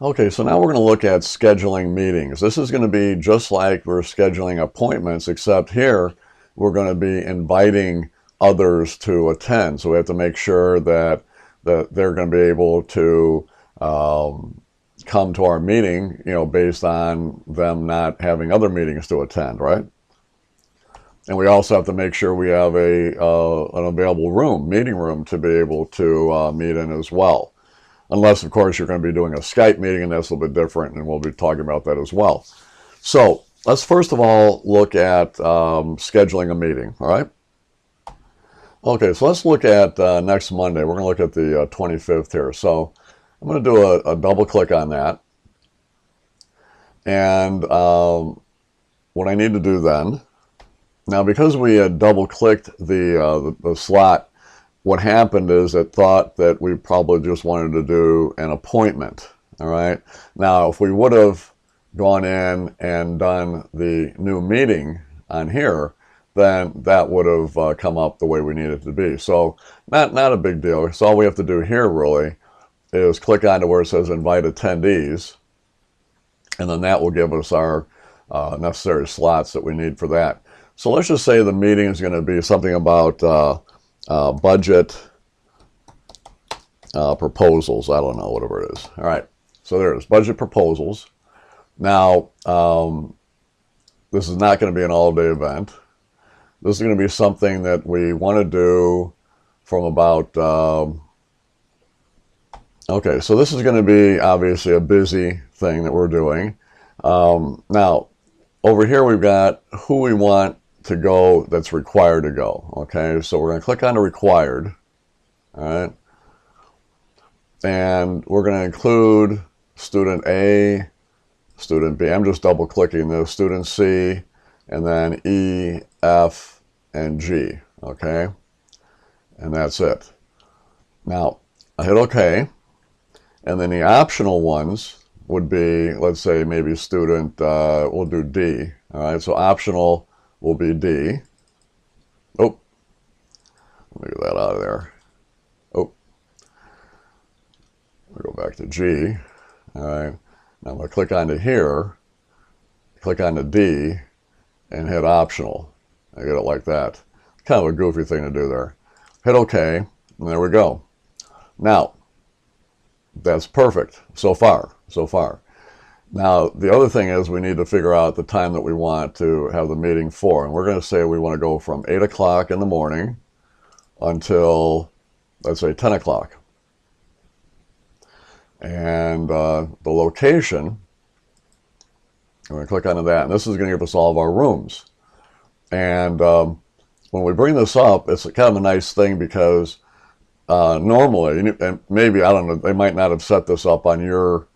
Okay, so now we're going to look at scheduling meetings. This is going to be just like we're scheduling appointments, except here we're going to be inviting others to attend. So we have to make sure that they're going to be able to come to our meeting, based on them not having other meetings to attend, right? And we also have to make sure we have an available room, meeting room, to be able to meet in as well. Unless, of course, you're going to be doing a Skype meeting, and that's a little bit different, and we'll be talking about that as well. So let's first of all look at scheduling a meeting, all right? Okay, so let's look at next Monday. We're going to look at the 25th here. So I'm going to do a double click on that. And what I need to do then, now because we had double clicked the slot, what happened is it thought that we probably just wanted to do an appointment, all right? Now, if we would have gone in and done the new meeting on here, then that would have come up the way we need it to be. So not a big deal. So all we have to do here really is click on to where it says invite attendees, and then that will give us our necessary slots that we need for that. So let's just say the meeting is going to be something about budget proposals. I don't know, whatever it is. All right, so there it is, budget proposals. Now, this is not going to be an all-day event. This is going to be something that we want to do from about, okay, so this is going to be obviously a busy thing that we're doing. Now, over here we've got who we want to go that's required to go, okay? So we're going to click on the required, all right? And we're going to include student A, student B. I'm just double clicking this, student C, and then E, F, and G, okay? And that's it. Now, I hit OK, and then the optional ones would be, let's say maybe student, we'll do D, all right? So optional will be D. Oh, let me get that out of there. Oh, we go back to G, all right? Now I'm going to click onto here, click onto D, and hit optional. I get it like that. Kind of a goofy thing to do there. Hit OK, and there we go. Now, that's perfect so far, so far. Now, the other thing is we need to figure out the time that we want to have the meeting for. And we're going to say we want to go from 8 o'clock in the morning until, let's say, 10 o'clock. And the location, I'm going to click onto that. And this is going to give us all of our rooms. And when we bring this up, it's kind of a nice thing because normally, and maybe, I don't know, they might not have set this up on your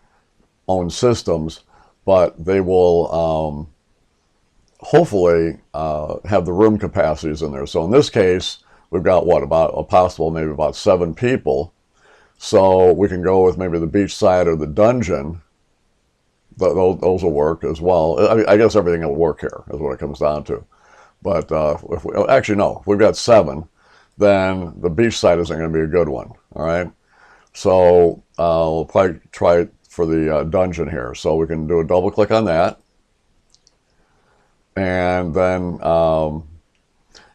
own systems, but they will hopefully have the room capacities in there. So in this case, we've got what, about a possible maybe about 7 people. So we can go with maybe the beach side or the dungeon. Those will work as well. I guess everything will work here is what it comes down to. But if we, actually, no, if we've got 7, then the beach side isn't going to be a good one, all right? So we'll probably try it for the dungeon here. So we can do a double click on that. And then,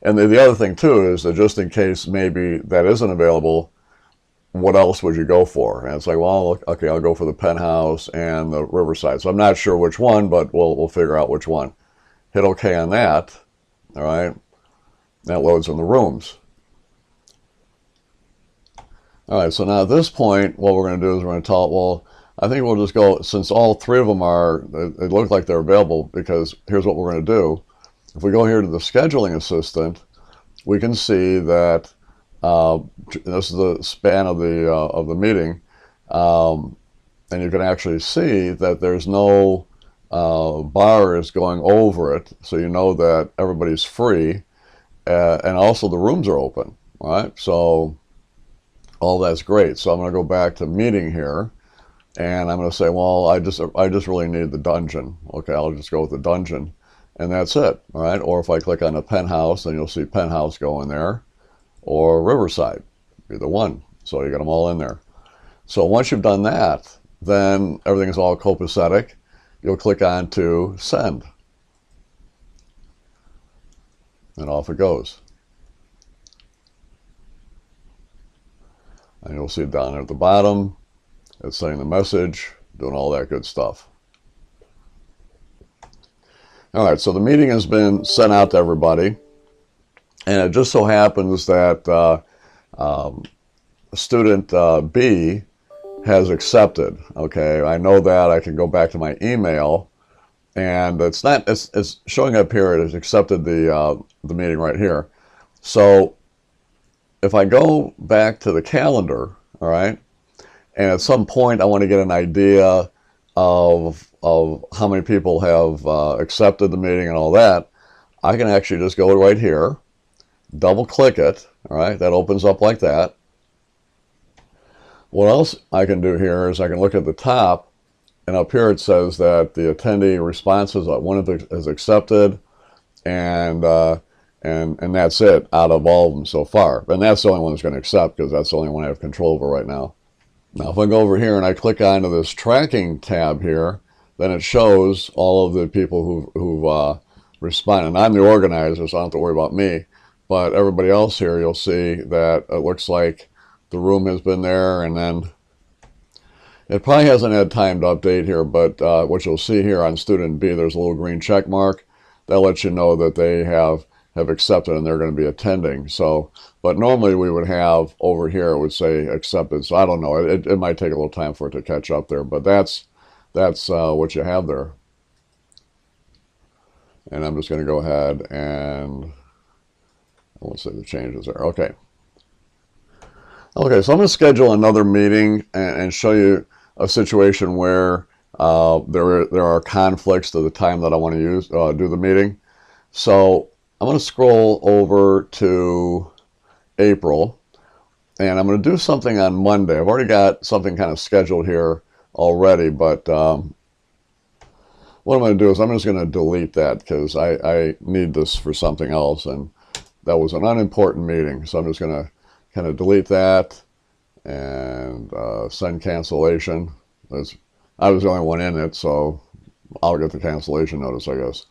and the other thing too is that just in case maybe that isn't available, what else would you go for? And it's like, well, okay, I'll go for the penthouse and the riverside. So I'm not sure which one, but we'll figure out which one. Hit OK on that, all right? That loads in the rooms. All right, so now at this point, what we're going to do is we're going to tell it, well, I think we'll just go, since all 3 of them are, they look like they're available, because here's what we're going to do. If we go here to the scheduling assistant, we can see that this is the span of the meeting, and you can actually see that there's no bars going over it, so you know that everybody's free, and also the rooms are open, all right? So all that's great. So I'm going to go back to meeting here, and I'm going to say, well, I just really need the dungeon. Okay, I'll just go with the dungeon, and that's it, all right? Or if I click on the penthouse, then you'll see penthouse go in there, or riverside, either one. So you got them all in there. So once you've done that, then everything is all copacetic. You'll click on to send. And off it goes. And you'll see it down there at the bottom. It's sending the message, doing all that good stuff. All right, so the meeting has been sent out to everybody. And it just so happens that student B has accepted. Okay, I know that. I can go back to my email, and it's showing up here. It has accepted the meeting right here. So if I go back to the calendar, all right, and at some point I want to get an idea of how many people have accepted the meeting and all that, I can actually just go right here, double click it, all right, that opens up like that. What else I can do here is I can look at the top, and up here it says that the attendee responses, one of them is accepted, and that's it out of all of them so far. And that's the only one that's going to accept, because that's the only one I have control over right now. Now, if I go over here and I click onto this tracking tab here, then it shows all of the people who've responded. And I'm the organizer, so I don't have to worry about me. But everybody else here, you'll see that it looks like the room has been there, and then it probably hasn't had time to update here, but what you'll see here on student B, there's a little green check mark. That lets you know that they have accepted and they're going to be attending. So, but normally we would have over here, it would say accepted. So I don't know, it might take a little time for it to catch up there, but that's what you have there. And I'm just going to go ahead and let's see the changes there. Okay. Okay, so I'm going to schedule another meeting and show you a situation where there are conflicts to the time that I want to do the meeting. So I'm going to scroll over to April, and I'm going to do something on Monday. I've already got something kind of scheduled here already, but what I'm going to do is I'm just going to delete that, because I need this for something else, and that was an unimportant meeting. So I'm just going to kind of delete that and send cancellation. I was the only one in it, so I'll get the cancellation notice, I guess.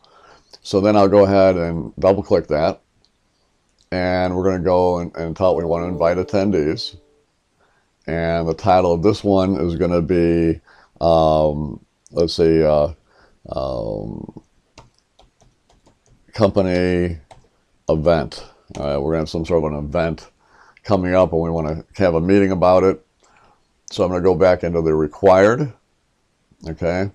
So then I'll go ahead and double click that, and we're going to go and tell it we want to invite attendees. And the title of this one is going to be, let's see, company event. All right, we're going to have some sort of an event coming up, and we want to have a meeting about it. So I'm going to go back into the required, okay,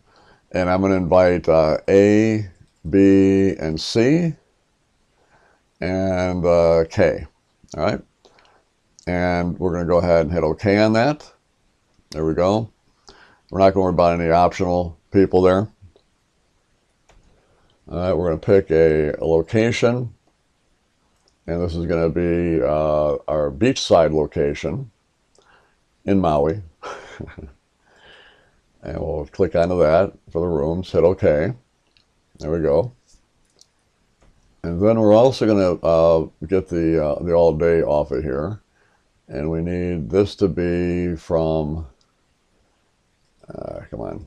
and I'm going to invite A, B, and C, and K, all right, and we're going to go ahead and hit OK on that. There we go. We're not going to worry about any optional people there. All right, we're going to pick a location. And this is going to be our beachside location in Maui. And we'll click onto that for the rooms, hit OK. There we go. And then we're also going to get the all day off of here. And we need this to be from, come on.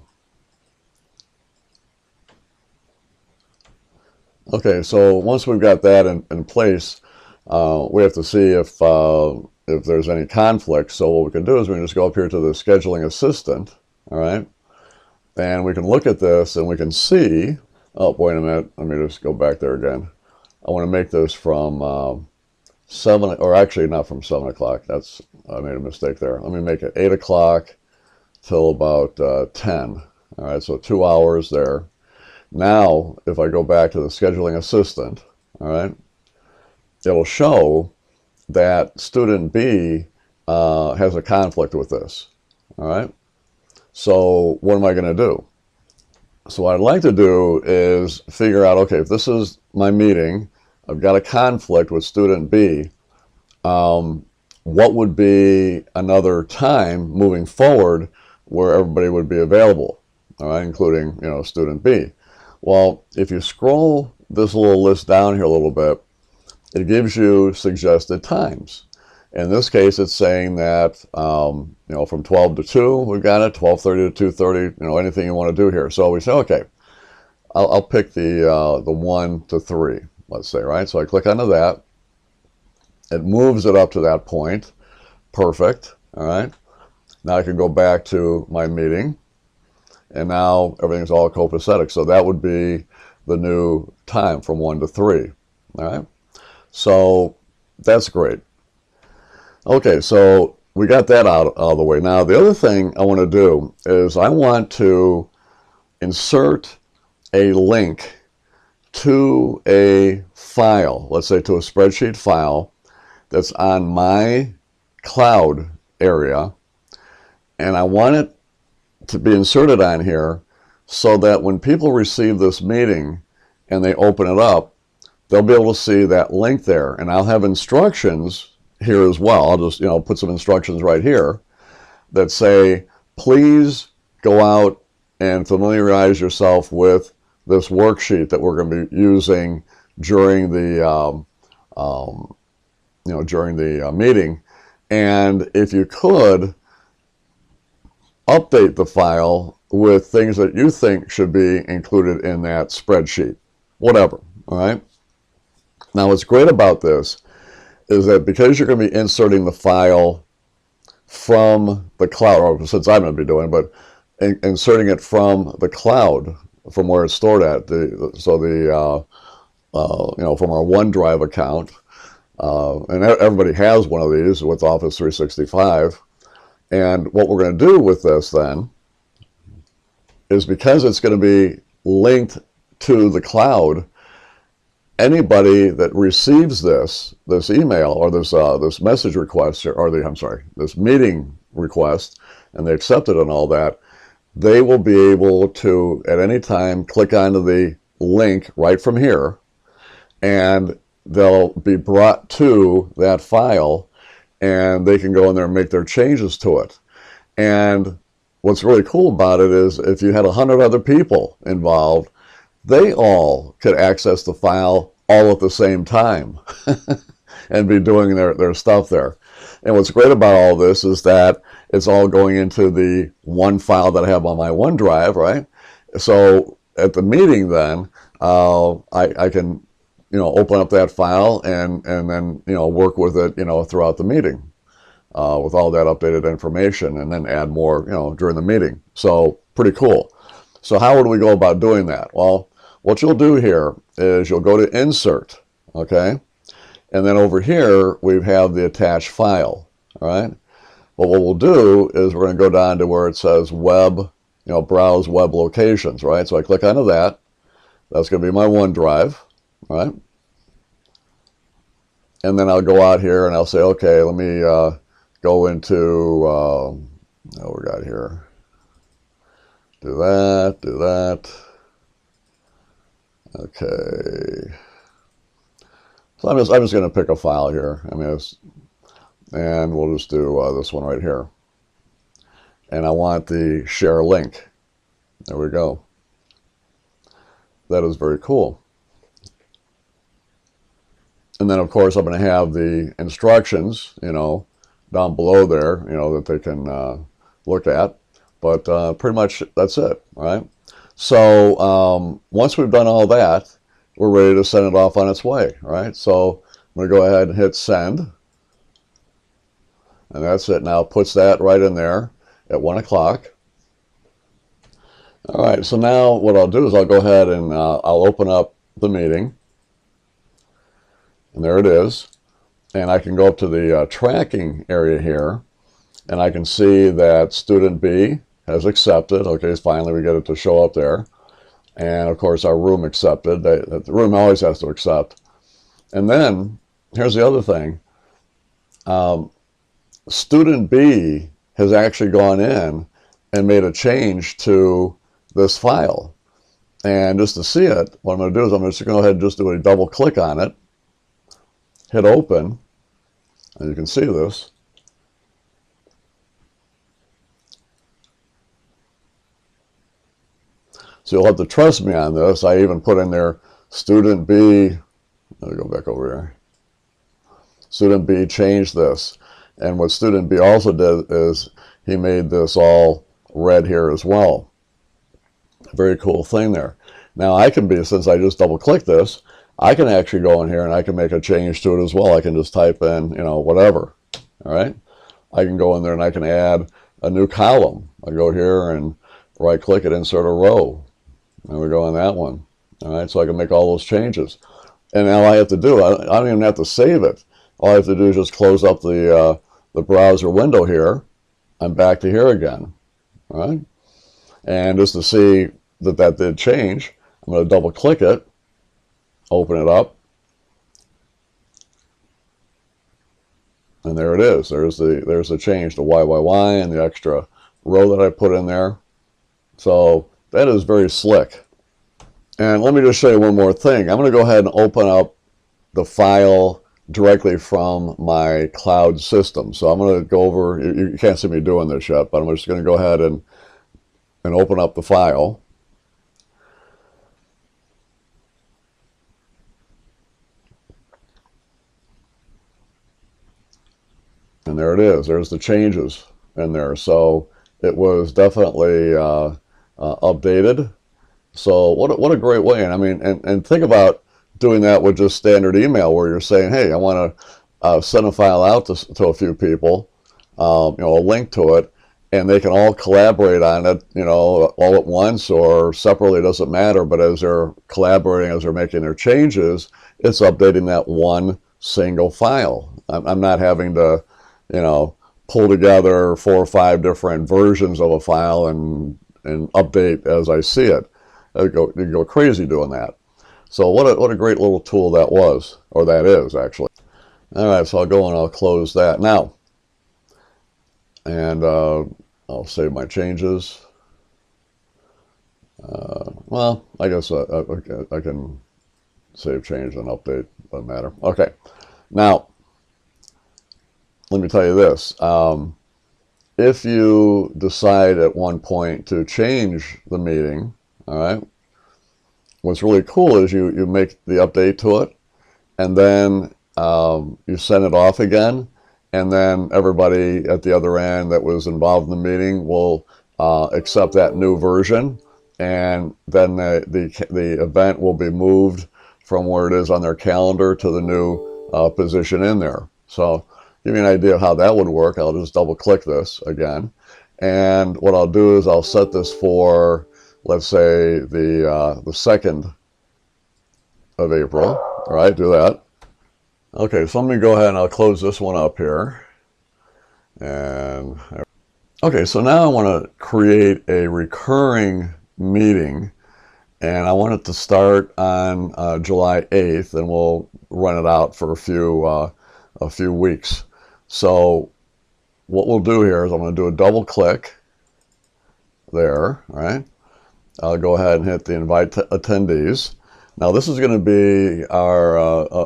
Okay, so once we've got that in place, we have to see if there's any conflict. So what we can do is we can just go up here to the scheduling assistant, all right? And we can look at this and we can see, oh, wait a minute, let me just go back there again. I want to make this from 7, or actually not from 7 o'clock. I made a mistake there. Let me make it 8 o'clock till about 10. All right, so 2 hours there. Now, if I go back to the scheduling assistant, all right, it'll show that student B has a conflict with this, all right? So what am I going to do? So what I'd like to do is figure out, okay, if this is my meeting, I've got a conflict with student B, what would be another time moving forward where everybody would be available, all right, including, you know, student B. Well, if you scroll this little list down here a little bit, it gives you suggested times. In this case, it's saying that, you know, from 12 to 2, we've got it, 12:30 to 2:30, you know, anything you want to do here. So we say, okay, I'll pick the 1 to 3, let's say, right? So I click onto that. It moves it up to that point. Perfect, all right? Now I can go back to my meeting, and now everything's all copacetic. So that would be the new time from 1 to 3, all right? So that's great. Okay, so we got that out of the way. Now, the other thing I want to do is I want to insert a link to a file, let's say to a spreadsheet file that's on my cloud area, and I want it to be inserted on here so that when people receive this meeting and they open it up, they'll be able to see that link there, and I'll have instructions here as well. I'll just, you know, put some instructions right here that say, please go out and familiarize yourself with this worksheet that we're going to be using during the during the meeting, and if you could update the file with things that you think should be included in that spreadsheet, whatever. All right. Now, what's great about this is that because you're going to be inserting the file from the cloud, or since I'm going to be doing it, but inserting it from the cloud, from where it's stored at, from our OneDrive account, and everybody has one of these with Office 365. And what we're going to do with this then is, because it's going to be linked to the cloud, anybody that receives this email or this message request, or this meeting request, and they accept it and all that, they will be able to at any time click onto the link right from here, and they'll be brought to that file, and they can go in there and make their changes to it. And what's really cool about it is, if you had 100 other people involved, they all could access the file all at the same time and be doing their stuff there. And what's great about all this is that it's all going into the one file that I have on my OneDrive, right? So at the meeting then, I can, you know, open up that file and then, you know, work with it, you know, throughout the meeting with all that updated information, and then add more, you know, during the meeting. So pretty cool. So how would we go about doing that? Well, what you'll do here is you'll go to Insert, okay? And then over here, we have the attached file, all right? But what we'll do is we're going to go down to where it says Web, you know, Browse Web Locations, right? So I click onto that. That's going to be my OneDrive, all right? And then I'll go out here and I'll say, okay, let me go into, what we got here? Do that. Okay. So I'm just going to pick a file here. I mean, and we'll just do this one right here. And I want the share link. There we go. That is very cool. And then, of course, I'm going to have the instructions, you know, down below there, you know, that they can look at. But pretty much that's it, all right? So once we've done all that, we're ready to send it off on its way, all right? So I'm going to go ahead and hit send. And that's it. Now it puts that right in there at 1 o'clock. All right, so now what I'll do is I'll go ahead and I'll open up the meeting. And there it is. And I can go up to the tracking area here, and I can see that student B has accepted. Okay, finally we get it to show up there. And of course our room accepted. The room always has to accept. And then here's the other thing. Student B has actually gone in and made a change to this file. And just to see it, what I'm going to do is I'm just going to go ahead and just do a double click on it, hit open, and you can see this. So you'll have to trust me on this. I even put in there student B. Let me go back over here. Student B changed this. And what student B also did is he made this all red here as well. Very cool thing there. Now I can be, since I just double click this, I can actually go in here and I can make a change to it as well. I can just type in, whatever. All right. I can go in there and I can add a new column. I go here and right click it, insert a row. And we go on that one. All right. So I can make all those changes. And all I have to do, I don't even have to save it. All I have to do is just close up the browser window here. I'm back to here again. All right. And just to see that did change, I'm going to double click it, open it up, and there it is. There's the change, the YYY and the extra row that I put in there. So that is very slick. And let me just show you one more thing. I'm going to go ahead and open up the file directly from my cloud system. So I'm going to go over, you can't see me doing this yet, but I'm just going to go ahead and open up the file. And there it is. There's the changes in there. So it was definitely updated. So what a great way. And I mean, and think about doing that with just standard email, where you're saying, hey, I want to send a file out to a few people, a link to it, and they can all collaborate on it, all at once or separately, doesn't matter. But as they're collaborating, as they're making their changes, it's updating that one single file. I'm not having to, pull together 4 or 5 different versions of a file and update as I see it. You go crazy doing that. So what a great little tool that was, or that is actually. All right, so I'll go and I'll close that now. And I'll save my changes. Well, I guess I can save change and update, doesn't matter. Okay, now let me tell you this. If you decide at one point to change the meeting, all right, what's really cool is you make the update to it, and then you send it off again, and then everybody at the other end that was involved in the meeting will accept that new version, and then the event will be moved from where it is on their calendar to the new position in there. So give you an idea of how that would work. I'll just double click this again, and what I'll do is I'll set this for, let's say, the 2nd of April. All right, do that. Okay, so let me go ahead and I'll close this one up here. And okay, so now I want to create a recurring meeting, and I want it to start on July 8th, and we'll run it out for a few weeks. So what we'll do here is I'm going to do a double click there. All right, I'll go ahead and hit the invite attendees. Now this is going to be our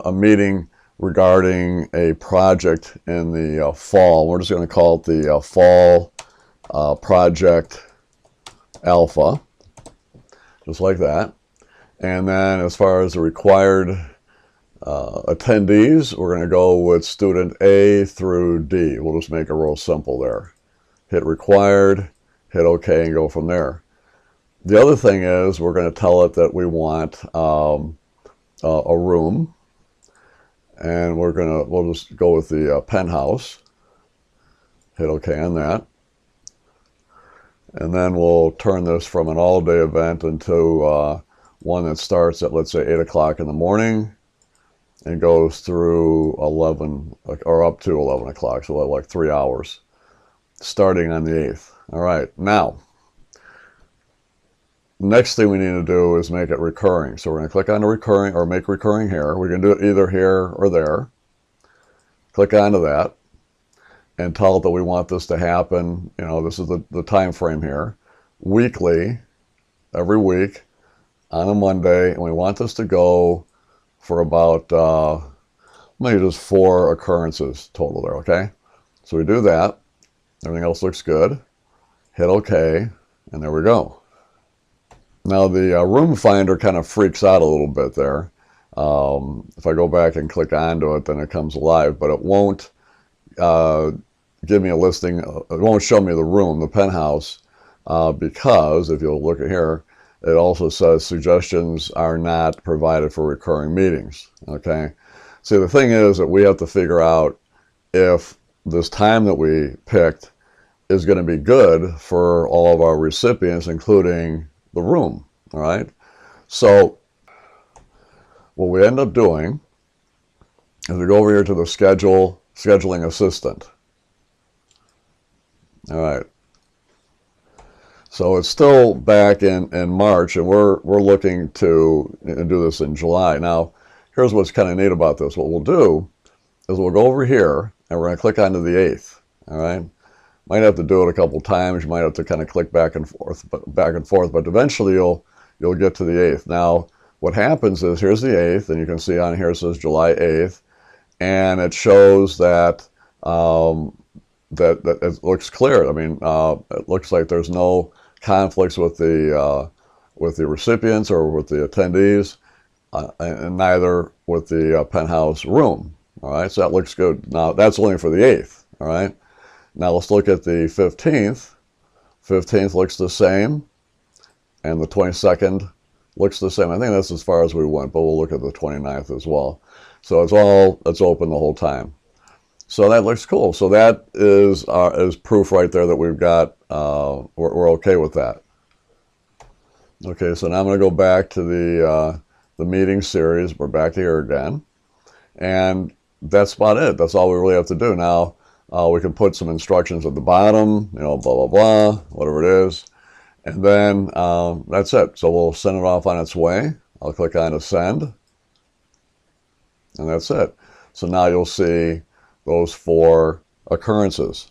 a meeting regarding a project in the fall. We're just going to call it the fall project alpha, just like that. And then as far as the required attendees, we're going to go with student A through D. We'll just make it real simple there. Hit required, hit OK, and go from there. The other thing is we're going to tell it that we want a room, and we'll just go with the penthouse. Hit OK on that. And then we'll turn this from an all-day event into one that starts at, let's say, 8 o'clock in the morning and goes through 11 or up to 11 o'clock, so like 3 hours, starting on the 8th. All right, now, next thing we need to do is make it recurring. So we're going to click on the recurring, or make recurring here. We can do it either here or there. Click onto that and tell it that we want this to happen. This is the time frame here, weekly, every week on a Monday, and we want this to go for about maybe just 4 occurrences total there. Okay, so we do that. Everything else looks good. Hit OK, and there we go. Now the room finder kind of freaks out a little bit there. If I go back and click onto it, then it comes alive, but it won't give me a listing. It won't show me the room, the penthouse, because if you'll look at here, it also says suggestions are not provided for recurring meetings. Okay. See, the thing is that we have to figure out if this time that we picked is going to be good for all of our recipients, including the room. All right. So what we end up doing is we go over here to the scheduling assistant. All right. So it's still back in March, and we're looking to do this in July. Now, here's what's kind of neat about this. What we'll do is we'll go over here, and we're going to click onto the 8th. All right. Might have to do it a couple times. You might have to kind of click back and forth, but eventually you'll get to the 8th. Now, what happens is here's the 8th, and you can see on here it says July 8th, and it shows that that it looks clear. I mean, it looks like there's no conflicts with the recipients or with the attendees, and neither with the penthouse room. All right, so that looks good. Now that's only for the 8th. All right, now let's look at the 15th. 15th looks the same, and the 22nd looks the same. I think that's as far as we went, but we'll look at the 29th as well. So it's open the whole time. So that looks cool. So that is proof right there that we've got, we're okay with that. Okay, so now I'm going to go back to the meeting series. We're back here again. And that's about it. That's all we really have to do. Now, we can put some instructions at the bottom, blah, blah, blah, whatever it is. And then that's it. So we'll send it off on its way. I'll click on send. And that's it. So now you'll see those 4 occurrences.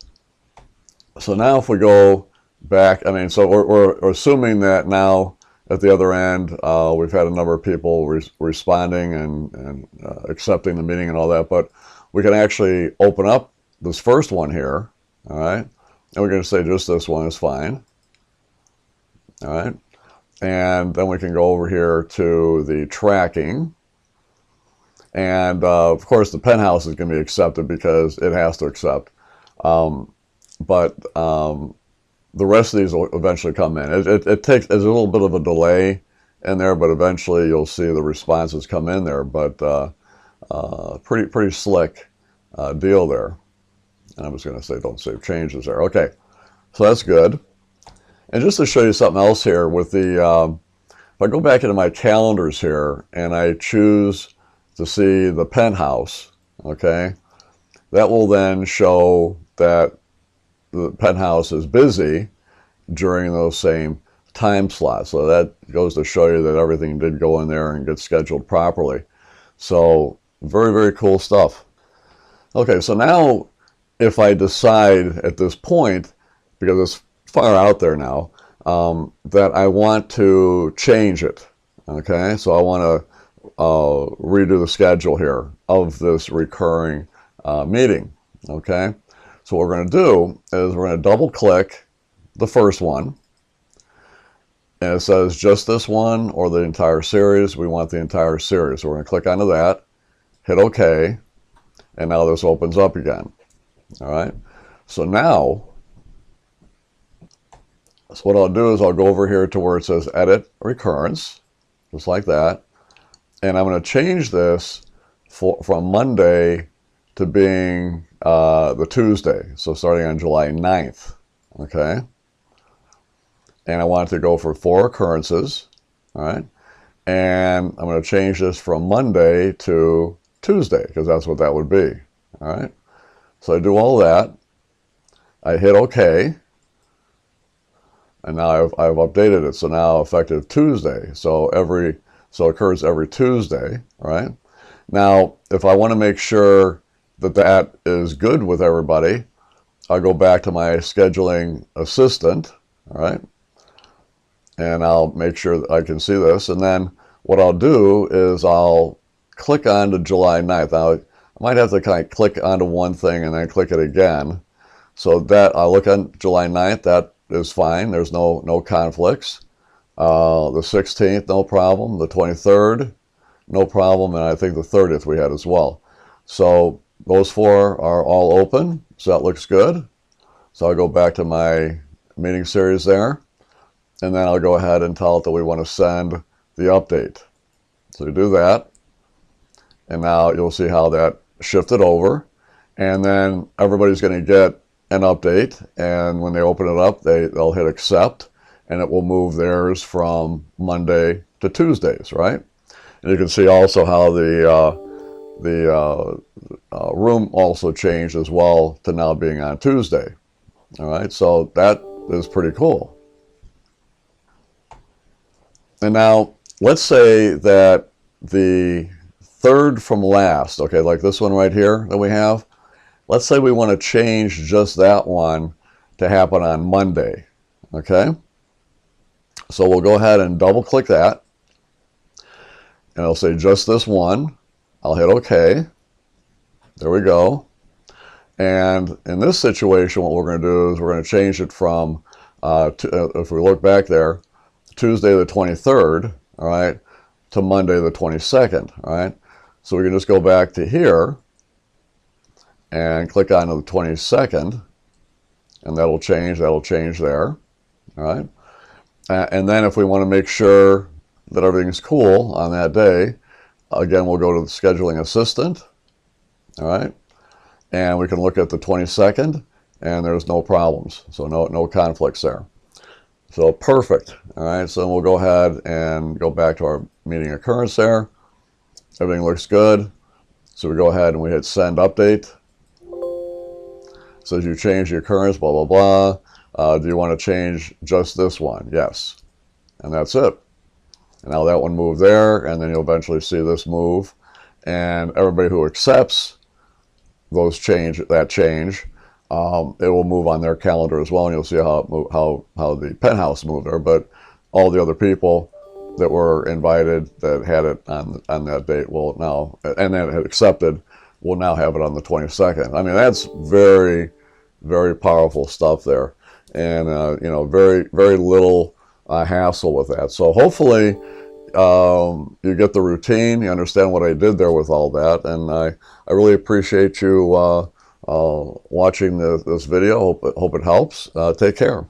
So now if we go back, so we're assuming that now at the other end, we've had a number of people responding and accepting the meeting and all that, but we can actually open up this first one here, all right? And we're going to say just this one is fine, all right? And then we can go over here to the tracking. And of course, the penthouse is going to be accepted because it has to accept. But the rest of these will eventually come in. There's a little bit of a delay in there, but eventually you'll see the responses come in there. But pretty slick deal there. And I was going to say don't save changes there. Okay, so that's good. And just to show you something else here with the, if I go back into my calendars here and I choose to see the penthouse, okay, that will then show that the penthouse is busy during those same time slots. So that goes to show you that everything did go in there and get scheduled properly. So very, very cool stuff. Okay, so now if I decide at this point, because it's far out there now, that I want to change it, okay, so I want to redo the schedule here of this recurring meeting, okay? So what we're going to do is we're going to double click the first one, and it says just this one or the entire series. We want the entire series, so we're going to click onto that, hit OK, and now this opens up again. All right, so now, so what I'll do is I'll go over here to where it says edit recurrence, just like that. And I'm going to change this from Monday to being the Tuesday. So starting on July 9th, okay? And I want it to go for 4 occurrences, all right? And I'm going to change this from Monday to Tuesday, because that's what that would be, all right? So I do all that. I hit OK. And now I've updated it. So now effective Tuesday. So it occurs every Tuesday, right? Now, if I want to make sure that that is good with everybody, I'll go back to my scheduling assistant, all right? And I'll make sure that I can see this. And then what I'll do is I'll click on to July 9th. Now, I might have to kind of click onto one thing and then click it again. So that I'll look on July 9th, that is fine. There's no conflicts. The 16th, no problem. The 23rd, no problem. And I think the 30th we had as well. So those 4 are all open, so that looks good. So I'll go back to my meeting series there, and then I'll go ahead and tell it that we want to send the update. So you do that, and now you'll see how that shifted over, and then everybody's going to get an update, and when they open it up, they'll hit accept, and it will move theirs from Monday to Tuesdays, right? And you can see also how the room also changed as well to now being on Tuesday. All right, so that is pretty cool. And now let's say that the third from last, okay, like this one right here that we have, let's say we want to change just that one to happen on Monday, okay? So we'll go ahead and double click that, and it'll say just this one. I'll hit OK. There we go. And in this situation, what we're going to do is we're going to change it from, if we look back there, Tuesday the 23rd, all right, to Monday the 22nd, all right? So we can just go back to here and click on the 22nd, and that'll change there, all right? And then if we want to make sure that everything's cool on that day, again, we'll go to the scheduling assistant, all right? And we can look at the 22nd, and there's no problems. So no conflicts there. So perfect, all right? So we'll go ahead and go back to our meeting occurrence there. Everything looks good. So we go ahead and we hit send update. It says you change the occurrence, blah, blah, blah. Do you want to change just this one? Yes. And that's it. And now that one moved there, and then you'll eventually see this move. And everybody who accepts that change, it will move on their calendar as well, and you'll see how the penthouse moved there. But all the other people that were invited that had it on that date will now, and then had accepted, will now have it on the 22nd. I mean, that's very, very powerful stuff there, and you know, very, very little hassle with that. So hopefully you get the routine, you understand what I did there with all that, and I really appreciate you watching this video. Hope it helps. Take care.